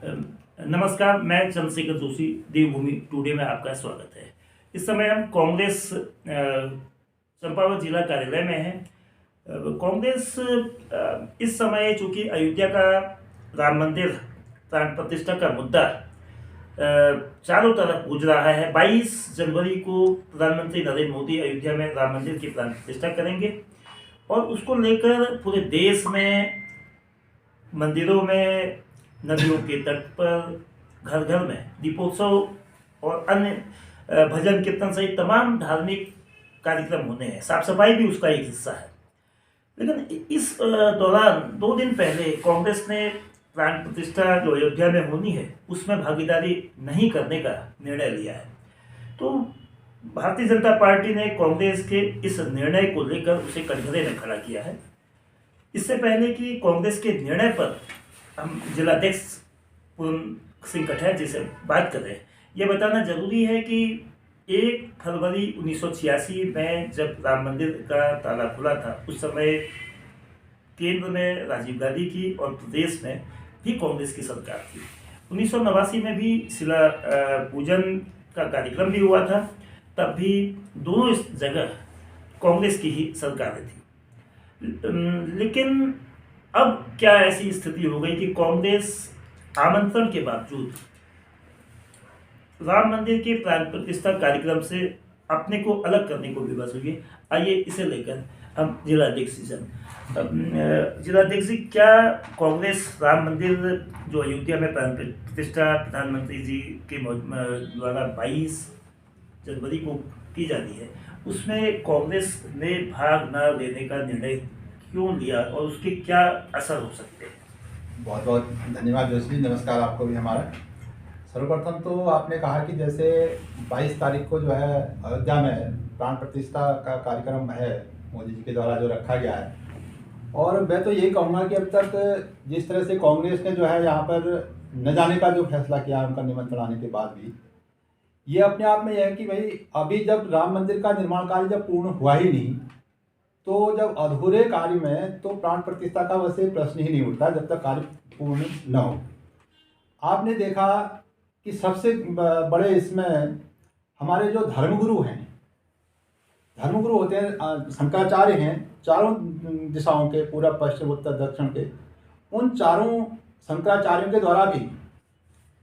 नमस्कार, मैं चंद्रशेखर जोशी, देवभूमि टुडे में आपका स्वागत है। इस समय हम कांग्रेस चंपावत जिला कार्यालय में हैं। कांग्रेस इस समय चूंकि अयोध्या का राम मंदिर प्राण प्रतिष्ठा का मुद्दा चारों तरफ गूंज रहा है। 22 जनवरी को प्रधानमंत्री नरेंद्र मोदी अयोध्या में राम मंदिर की प्राण प्रतिष्ठा करेंगे और उसको लेकर पूरे देश में मंदिरों में, नदियों के तट पर, घर घर में दीपोत्सव और अन्य भजन कीर्तन सहित तमाम धार्मिक कार्यक्रम होने हैं। साफ सफाई भी उसका एक हिस्सा है। लेकिन इस दौरान 2 दिन पहले कांग्रेस ने प्राण प्रतिष्ठा जो अयोध्या में होनी है उसमें भागीदारी नहीं करने का निर्णय लिया है। तो भारतीय जनता पार्टी ने कांग्रेस के इस निर्णय को लेकर उसे कटघरे में खड़ा किया है। इससे पहले कि कांग्रेस के निर्णय पर हम जिलाध्यक्ष पूर्ण सिंह कठैत जी से बात कर रहे हैं, ये बताना जरूरी है कि 1 फरवरी 1986 में जब राम मंदिर का ताला खुला था, उस समय केंद्र में राजीव गांधी की और प्रदेश में भी कांग्रेस की सरकार थी। 1989 में भी शिला पूजन का कार्यक्रम भी हुआ था, तब भी दोनों जगह कांग्रेस की ही सरकारें थी। लेकिन अब क्या ऐसी स्थिति हो गई कि कांग्रेस आमंत्रण के बावजूद राम मंदिर के प्राण प्रतिष्ठा कार्यक्रम से अपने को अलग करने को विवश हुई है। आइए इसे लेकर हम जिलाध्यक्ष जी, जिलाध्यक्ष जी, क्या कांग्रेस राम मंदिर जो अयोध्या में प्राण प्रतिष्ठा प्रधानमंत्री जी के द्वारा 22 जनवरी को की जाती है, उसमें कांग्रेस ने भाग न लेने का निर्णय क्यों लिया और उसके क्या असर हो सकते हैं? बहुत बहुत धन्यवाद जोशी, नमस्कार आपको भी हमारा। सर्वप्रथम तो आपने कहा कि जैसे 22 तारीख को जो है अयोध्या में प्राण प्रतिष्ठा का कार्यक्रम है मोदी जी के द्वारा जो रखा गया है, और मैं तो यही कहूँगा कि अब तक जिस तरह से कांग्रेस ने जो है यहाँ पर न जाने का जो फैसला किया उनका निमंत्रण आने के बाद भी, ये अपने आप में यह है कि भाई अभी जब राम मंदिर का निर्माण कार्य जब पूर्ण हुआ ही नहीं, तो जब अधूरे कार्य में तो प्राण प्रतिष्ठा का वैसे प्रश्न ही नहीं उठता जब तक कार्य पूर्ण न हो। आपने देखा कि सबसे बड़े इसमें हमारे जो धर्मगुरु हैं, धर्मगुरु होते हैं शंकराचार्य हैं, चारों दिशाओं के, पूर्व पश्चिम उत्तर दक्षिण के, उन चारों शंकराचार्यों के द्वारा भी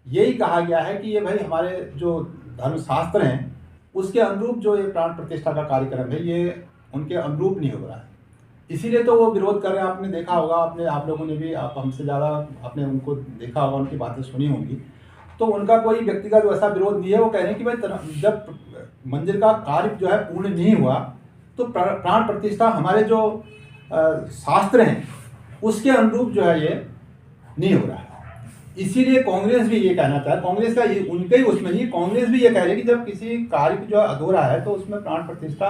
यही कहा गया है कि ये भाई हमारे जो धर्मशास्त्र हैं उसके अनुरूप जो ये प्राण प्रतिष्ठा का कार्यक्रम है ये उनके अनुरूप नहीं हो रहा है। इसीलिए तो वो विरोध कर रहे हैं। आपने देखा होगा, आप लोगों ने भी, आप हमसे ज़्यादा आपने उनको देखा होगा, उनकी बातें सुनी होंगी, तो उनका कोई व्यक्तिगत वैसा विरोध नहीं है। वो कह रहे हैं कि भाई जब मंदिर का कार्य जो है पूर्ण नहीं हुआ तो प्राण प्रतिष्ठा हमारे जो शास्त्र हैं उसके अनुरूप जो है ये नहीं हो रहा है। इसीलिए कांग्रेस भी ये कहना चाहे, कांग्रेस का ये उनके ही उसमें ही कांग्रेस भी ये कह रही है कि जब किसी कार्य जो अधूरा है तो उसमें प्राण प्रतिष्ठा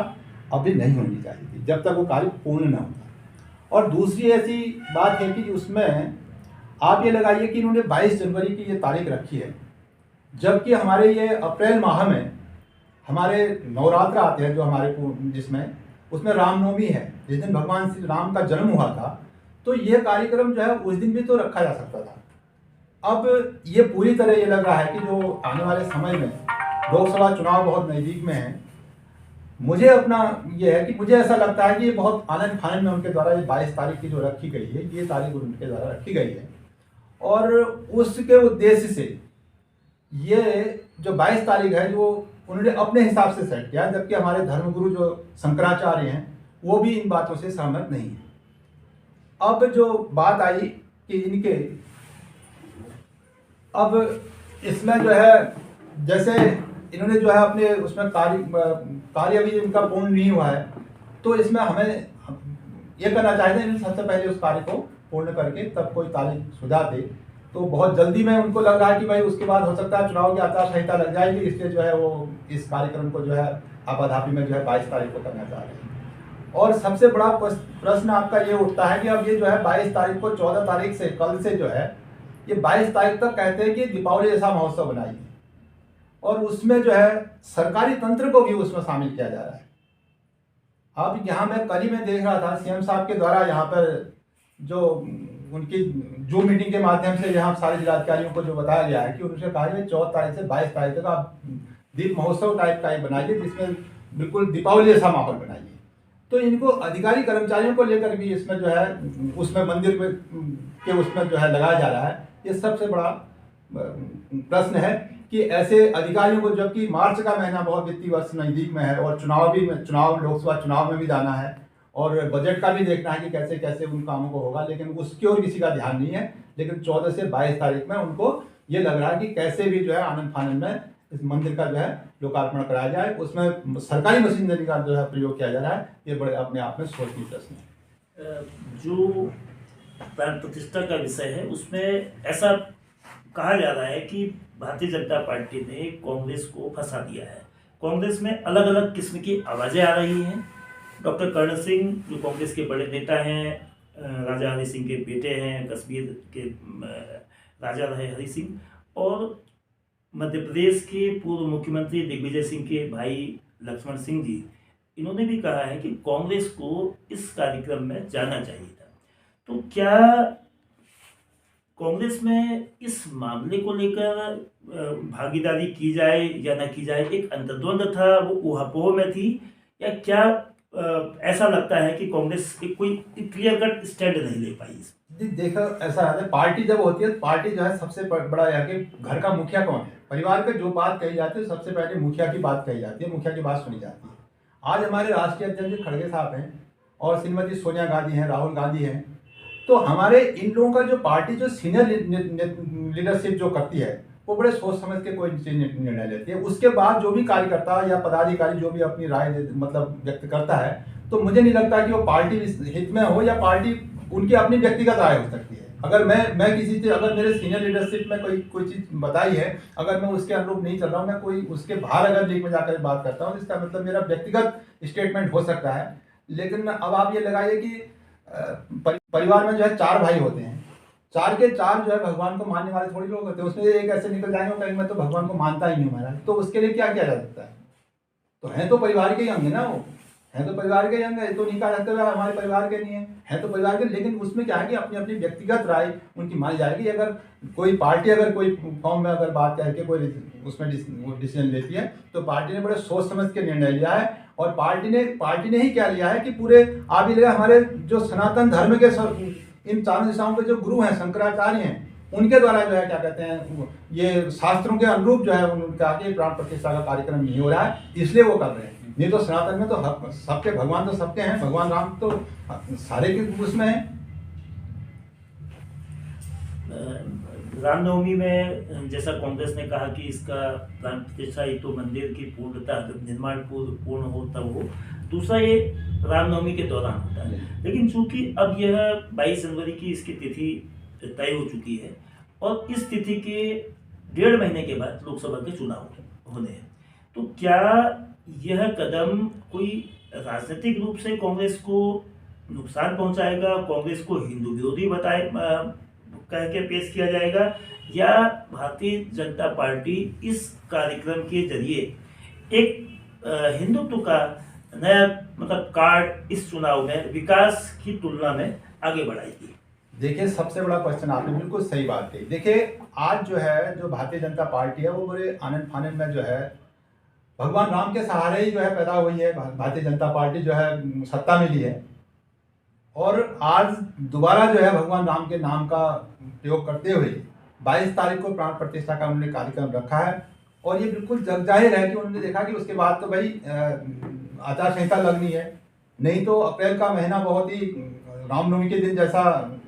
अभी नहीं होनी चाहिए जब तक वो कार्य पूर्ण न हो। और दूसरी ऐसी बात है कि उसमें आप ये लगाइए कि इन्होंने 22 जनवरी की ये तारीख रखी है, जबकि हमारे ये अप्रैल माह में हमारे नवरात्र आते हैं जो हमारे जिसमें उसमें रामनवमी है, जिस दिन भगवान श्री राम का जन्म हुआ था, तो ये कार्यक्रम जो है उस दिन भी तो रखा जा सकता था। अब ये पूरी तरह ये लग रहा है कि जो आने वाले समय में लोकसभा चुनाव बहुत नज़दीक में है, मुझे अपना ये है कि मुझे ऐसा लगता है कि ये बहुत आनंद फानंद में उनके द्वारा ये 22 तारीख की जो रखी गई है, ये तारीख उनके द्वारा रखी गई है, और उसके उद्देश्य से ये जो 22 तारीख है जो उन्होंने अपने हिसाब से सेट किया, जबकि हमारे धर्मगुरु जो शंकराचार्य हैं वो भी इन बातों से सहमत नहीं है। अब जो बात आई कि इनके अब इसमें जो है जैसे इन्होंने जो है अपने उसमें कार्य अभी इनका पूर्ण नहीं हुआ है, तो इसमें हमें ये करना चाहिए इन्होंने सबसे पहले उस कार्य को पूर्ण करके तब कोई तारीख सुझाव दे। तो बहुत जल्दी में उनको लग रहा है कि भाई उसके बाद हो सकता है चुनाव की आचार संहिता लग जाएगी, इसलिए जो है वो इस कार्यक्रम को जो है आपाधापी में जो है 22 तारीख को करना चाह रहे हैं। और सबसे बड़ा प्रश्न आपका ये उठता है कि अब ये जो है 22 तारीख को 14 तारीख से कल से जो है ये 22 तारीख तक कहते हैं कि दीपावली जैसा महोत्सव बनाइए, और उसमें जो है सरकारी तंत्र को भी उसमें शामिल किया जा रहा है। अब यहाँ मैं कल ही में देख रहा था सीएम साहब के द्वारा यहाँ पर जो उनकी जूम मीटिंग के माध्यम से यहाँ सारे जिलाधिकारियों को जो बताया गया है कि उनसे कहा गया 14 तारीख से 22 तारीख तक आप दीप महोत्सव टाइप का एक बनाइए, जिसमें बिल्कुल दीपावली जैसा माहौल बनाइए। तो इनको अधिकारी कर्मचारियों को लेकर भी इसमें जो है उसमें मंदिर में के उसमें जो है लगाया जा रहा है। ये सबसे बड़ा प्रश्न है कि ऐसे अधिकारियों को, जबकि मार्च का महीना बहुत वित्तीय वर्ष नज़दीक में है और चुनाव लोकसभा चुनाव में भी जाना है और बजट का भी देखना है कि कैसे कैसे उन कामों को होगा, लेकिन उसकी ओर किसी का ध्यान नहीं है। लेकिन 14 से 22 तारीख में उनको ये लग रहा है कि कैसे भी जो है आनंद फानंद में इस मंदिर का जो है लोकार्पण कराया जाए, उसमें सरकारी मशीनरी का जो है प्रयोग किया जा रहा है। ये बड़े अपने आप में सोचनीय प्रश्न है। जो प्राण प्रतिष्ठा का विषय है उसमें ऐसा कहा जा रहा है कि भारतीय जनता पार्टी ने कांग्रेस को फंसा दिया है। कांग्रेस में अलग अलग किस्म की आवाज़ें आ रही हैं। डॉक्टर कर्ण सिंह जो कांग्रेस के बड़े नेता हैं, राजा हरि सिंह के बेटे हैं, कश्मीर के राजा रहे हरि सिंह, और मध्य प्रदेश के पूर्व मुख्यमंत्री दिग्विजय सिंह के भाई लक्ष्मण सिंह जी, इन्होंने भी कहा है कि कांग्रेस को इस कार्यक्रम में जाना चाहिए था। तो क्या कांग्रेस में इस मामले को लेकर भागीदारी की जाए या न की जाए, एक अंतर्द्वंद था, वो ऊहापोह में थी, या क्या ऐसा लगता है कि कांग्रेस कोई क्लियर कट स्टैंड नहीं ले पाई? देखो, ऐसा है, पार्टी जब होती है, पार्टी जो है सबसे बड़ा है कि घर का मुखिया कौन है। परिवार पे जो बात कही जाती है सबसे पहले मुखिया की बात कही जाती है, मुखिया की बात सुनी जाती है। आज हमारे राष्ट्रीय अध्यक्ष खड़गे साहब हैं और श्रीमती सोनिया गांधी हैं, राहुल गांधी हैं, तो हमारे इन लोगों का जो पार्टी जो सीनियर लीडरशिप जो करती है वो बड़े सोच समझ के कोई निर्णय लेती है। उसके बाद जो भी कार्यकर्ता या पदाधिकारी जो भी अपनी राय मतलब व्यक्त करता है, तो मुझे नहीं लगता कि वो पार्टी हित में हो या पार्टी उनकी अपनी व्यक्तिगत राय हो सकती है। अगर मैं किसी से, अगर मेरे सीनियर लीडरशिप में कोई चीज़ बताई है, अगर मैं उसके अनुरूप नहीं चल रहा हूँ, मैं कोई उसके बाहर अगर लीग में जाकर बात करता हूँ, इसका मतलब मेरा व्यक्तिगत स्टेटमेंट हो सकता है। लेकिन अब आप ये लगाइए कि परिवार में जो है 4 भाई होते हैं, 4 के 4 जो है भगवान को मानने वाले थोड़ी लोग होते हैं। उसमें एक ऐसे निकल जाएंगे कहीं मैं तो भगवान को मानता ही नहीं हूँ महाराज, तो उसके लिए क्या किया जा सकता है? तो हैं तो परिवार के ही अंग है ना, वो हैं तो परिवार के ही अंग है, तो नहीं कहा जाता है हमारे परिवार के नहीं है तो परिवार के। लेकिन उसमें क्या है कि अपनी अपनी व्यक्तिगत राय उनकी मानी जाएगी। अगर कोई पार्टी अगर कोई फॉर्म में अगर बात करके कोई उसमें डिसीजन लेती है, तो पार्टी ने बड़े सोच समझ के निर्णय लिया है। और पार्टी ने ही क्या लिया है कि पूरे आप ये लगा हमारे जो सनातन धर्म के इन चारों दिशाओं के जो गुरु हैं, शंकराचार्य हैं, उनके द्वारा जो है क्या कहते हैं, ये शास्त्रों के अनुरूप जो है उनका आगे प्राण प्रतिष्ठा का कार्यक्रम नहीं हो रहा है, इसलिए वो कर रहे हैं। नहीं तो सनातन में तो सबके भगवान तो सबके हैं, भगवान राम तो सारे के उसमें हैं। रामनवमी में जैसा कांग्रेस ने कहा कि इसका प्राण प्रतिष्ठा ही तो मंदिर की पूर्णता निर्माण पूर्ण हो तब हो, दूसरा ये रामनवमी के दौरान होता है। लेकिन चूंकि अब यह 22 जनवरी की इसकी तिथि तय हो चुकी है और इस तिथि के 1.5 महीने के बाद लोकसभा के चुनाव होने हैं, तो क्या यह कदम कोई राजनीतिक रूप से कांग्रेस को नुकसान पहुंचाएगा, कांग्रेस को हिंदू विरोधी कह के पेश किया जाएगा, या भारतीय जनता पार्टी इस कार्यक्रम के जरिए एक हिंदुत्व का नया मतलब कार्ड इस चुनाव में विकास की तुलना में आगे बढ़ाएगी? देखिए, सबसे बड़ा क्वेश्चन आपने बिल्कुल सही बात कही। देखिए, आज जो है जो भारतीय जनता पार्टी है वो बड़े आनंद फानंद में जो है भगवान राम के सहारे ही जो है पैदा हुई है। भारतीय जनता पार्टी जो है सत्ता मिली है और आज दोबारा जो है भगवान राम के नाम का प्रयोग करते हुए 22 तारीख को प्राण प्रतिष्ठा का उन्होंने कार्यक्रम रखा है। और ये बिल्कुल जग जाहिर है कि उन्होंने देखा कि उसके बाद तो भाई आचार संहिता लगनी है, नहीं तो अप्रैल का महीना बहुत ही रामनवमी के दिन जैसा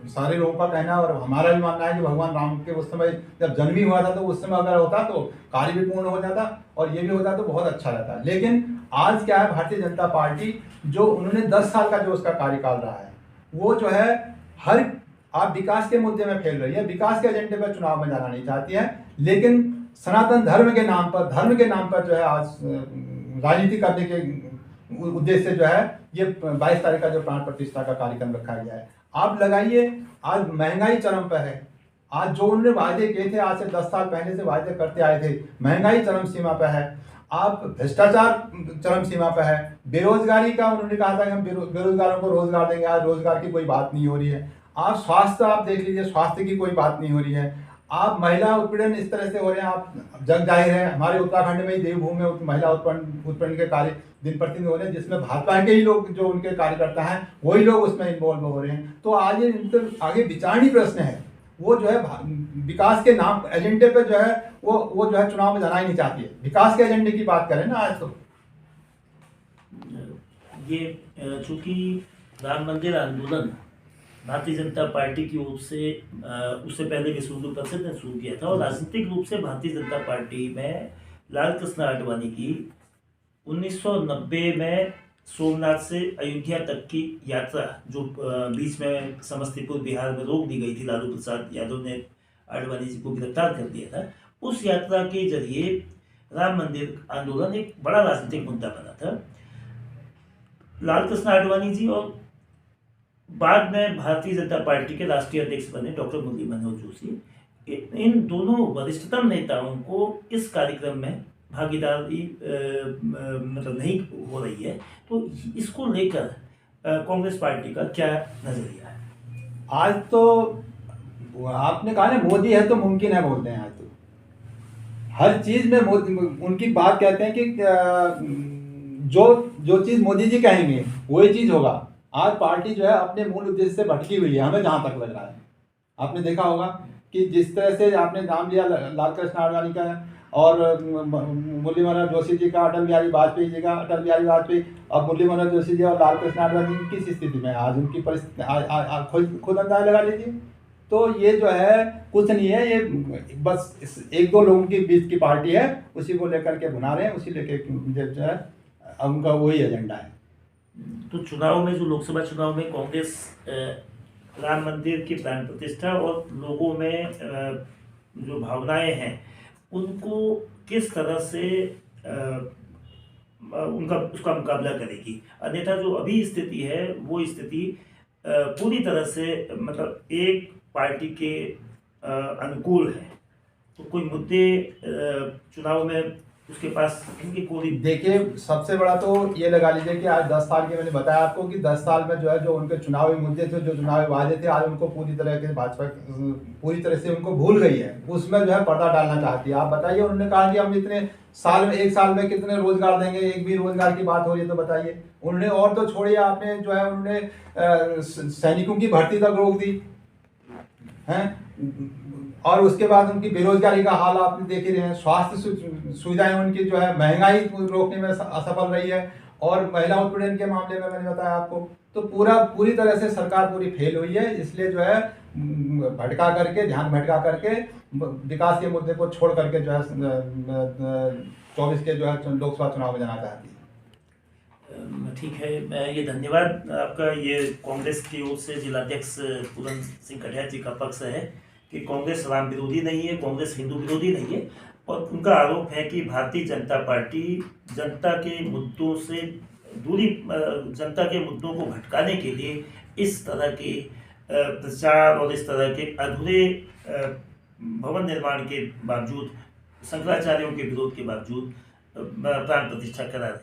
सारे लोगों का कहना और हमारा भी मानना है कि भगवान राम के उस समय जब जन्म ही हुआ था तो उस समय अगर होता तो कार्य भी पूर्ण हो जाता और ये भी होता तो बहुत अच्छा रहता। लेकिन आज क्या है, भारतीय जनता पार्टी जो उन्होंने 10 साल का जो उसका कार्यकाल रहा है वो जो है हर आप विकास के मुद्दे में फैल रही है, विकास के एजेंडे पर चुनाव में जाना नहीं चाहती है, लेकिन सनातन धर्म के नाम पर जो है आज राजनीति करने के उद्देश्य से जो है ये 22 तारीख का जो प्राण प्रतिष्ठा का कार्यक्रम रखा गया है। आप लगाइए, आज महंगाई चरम पर है। आज जो उन्होंने वायदे किए थे, आज से 10 साल पहले से वायदे करते आए थे, महंगाई चरम सीमा पर है। आप भ्रष्टाचार चरम सीमा पर है। बेरोजगारी का उन्होंने कहा था कि हम बेरोजगारों को रोजगार देंगे, आज रोजगार की कोई बात नहीं हो रही है। आप स्वास्थ्य आप देख लीजिए, स्वास्थ्य की कोई बात नहीं हो रही है। आप महिला उत्पीड़न इस तरह से हो रहे हैं, आप जग जाहिर है हमारे उत्तराखंड में ही देवभूमि में महिला उत्पीड़न उत्पीड़न के कार्य दिन प्रतिदिन हो रहे हैं, जिसमें भाजपा के ही लोग जो उनके कार्यकर्ता हैं वही लोग उसमें इन्वॉल्व हो रहे हैं। तो आज ये इनके आगे विचारणीय प्रश्न है, वो जो है विकास के नाम एजेंडे पे जो है वो जो है चुनाव में जाना ही नहीं चाहती है। विकास के एजेंडे की बात करें ना आज तो ये चूंकि राम मंदिर आंदोलन भारतीय जनता पार्टी की ओर से उससे पहले विश्व हिंदू परिषद ने शुरू किया था और राजनीतिक रूप से भारतीय जनता पार्टी में लाल कृष्ण आडवाणी की 1990 में सोमनाथ से अयोध्या तक की यात्रा जो बीच में समस्तीपुर बिहार में रोक दी गई थी, लालू प्रसाद यादव ने आडवाणी जी को गिरफ्तार कर दिया था। उस यात्रा के जरिए राम मंदिर आंदोलन एक बड़ा राजनीतिक मुद्दा बना था। लाल कृष्ण आडवाणी जी और बाद में भारतीय जनता पार्टी के राष्ट्रीय अध्यक्ष बने डॉक्टर मुरली मनोहर जोशी, इन दोनों वरिष्ठतम नेताओं को इस कार्यक्रम में भागीदारी मतलब नहीं हो रही है। तो इसको लेकर कांग्रेस पार्टी का क्या नजरिया है? आज तो आपने कहा ना मोदी है तो मुमकिन है बोलते हैं। आज तो हर चीज में मोदी उनकी बात कहते हैं कि जो जो चीज मोदी जी कहेंगे वही चीज होगा। आज पार्टी जो है अपने मूल उद्देश्य से भटकी हुई है, हमें जहां तक लग रहा है। आपने देखा होगा कि जिस तरह से आपने नाम लिया लाल कृष्ण आडवाणी का और मुरली मनोहर जोशी जी का, अटल बिहारी वाजपेयी जी का, अटल बिहारी वाजपेयी और मुरली मनोहर जोशी जी और लाल कृष्ण आडवाणी किस स्थिति में आज उनकी परिस्थिति खुद अंदाजा लगा लीजिए। तो ये जो है कुछ नहीं है, ये बस एक दो लोगों के बीच की पार्टी है, उसी को लेकर के बना रहे हैं, उसी लेकर जो है उनका वही एजेंडा है। तो चुनाव में जो लोकसभा चुनाव में कांग्रेस राम मंदिर की प्राण प्रतिष्ठा और लोगों में जो भावनाएं हैं उनको किस तरह से उसका मुकाबला करेगी? अन्यथा जो अभी स्थिति है वो स्थिति पूरी तरह से मतलब एक पार्टी के अनुकूल है। तो कोई मुद्दे चुनाव में उसके पास इनकी कोई देखिए, सबसे बड़ा तो ये लगा लीजिए कि आज 10 साल के मैंने बताया आपको कि 10 साल में जो है जो उनके चुनावी मुद्दे थे, जो चुनावी वादे थे, आज उनको पूरी तरह के भाजपा पूरी तरह से उनको भूल गई है। उसमें जो है पर्दा डालना चाहती है। आप बताइए, उन्होंने कहा कि हम इतने साल में 1 साल में कितने रोजगार देंगे, एक भी रोजगार की बात हो रही है तो बताइए। उन्होंने और तो छोड़िए, आपने जो है उन्होंने सैनिकों की भर्ती तक रोक दी है, और उसके बाद उनकी बेरोजगारी का हाल आपने देख ही रहे हैं। स्वास्थ्य सुविधाएं उनकी जो है महंगाई रोकने में असफल रही है, और महिला उत्पीड़न के मामले में मैंने बताया आपको। तो पूरी तरह से सरकार पूरी फेल हुई है। इसलिए जो है भटका करके, ध्यान भटका करके विकास के मुद्दे को छोड़ करके जो है 24 के जो है लोकसभा चुनाव में जाना चाहती है। ठीक है, मैं ये धन्यवाद आपका। ये कांग्रेस की ओर से जिलाध्यक्ष पूरन सिंह कटियार जी का पक्ष है कि कांग्रेस राम विरोधी नहीं है, कांग्रेस हिंदू विरोधी नहीं है। और उनका आरोप है कि भारतीय जनता पार्टी जनता के मुद्दों से दूरी, जनता के मुद्दों को भटकाने के लिए इस तरह के प्रचार और इस तरह के अधूरे भवन निर्माण के बावजूद, शंकराचार्यों के विरोध के बावजूद प्राण प्रतिष्ठा करा रही है।